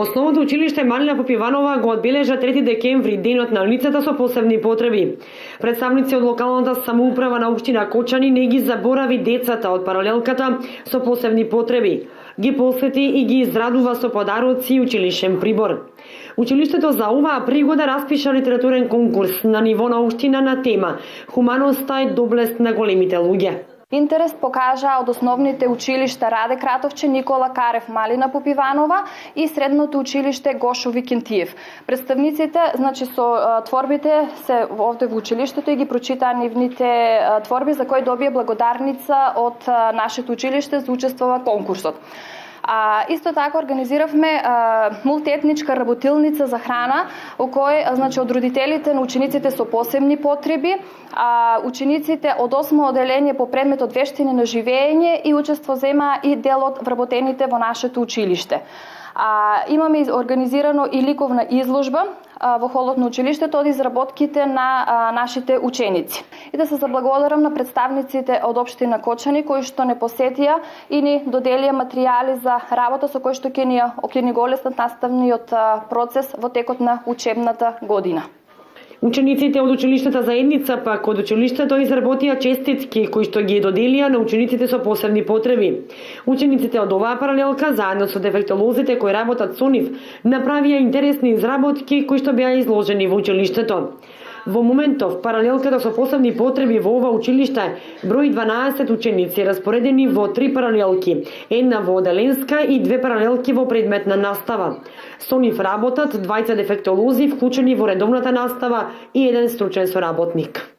Основното училиште Малина Попиванова го одбележа 3 декември, денот на лицата со посебни потреби. Представници од локалната самоуправа на општина Кочани не ги заборави децата од паралелката со посебни потреби. Ги посети и ги израдува со подароци и училишен прибор. Училиштето за оваа пригода распиша литературен конкурс на ниво на општина на тема Хуманоста и доблест на големите луѓе. Интерес покажа од основните училишта Раде Кратовче, Никола Карев, Малина Попиванова и средното училиште Гошо Викентиев. Представниците, со творбите се овде во училиштето и ги прочитаа нивните творби за кои добија благодарница од нашето училиште за учествува конкурсот. Исто така организиравме мултиетничка работилница за храна, во кој од родителите на учениците со посебни потреби, учениците од 8 оделение по предметот вештини на живење и учество зема и дел од вработените во нашето училиште. Имаме организирано и ликовна изложба во холот на училиштето од изработките на нашите ученици. И да се заблагодарам на представниците од општина Кочани кои што не посетија и ни доделија материјали за работа со кои што ќе ни го олеснат наставниот процес во текот на учебната година. Учениците од училиштата заедница пак од училиштето изработија честитки кои што ги доделија на учениците со посебни потреби. Учениците од оваа паралелка заедно со дефектолозите кои работат со нив направија интересни изработки кои што беа изложени во училиштето. Во моментов паралелката со посебни потреби во ова училиште брои 12 ученици распоредени во 3 паралелки, една во оделенска и 2 паралелки во предметна настава. Со нив работат 2 дефектолози вклучени во редовната настава и 1 стручен соработник.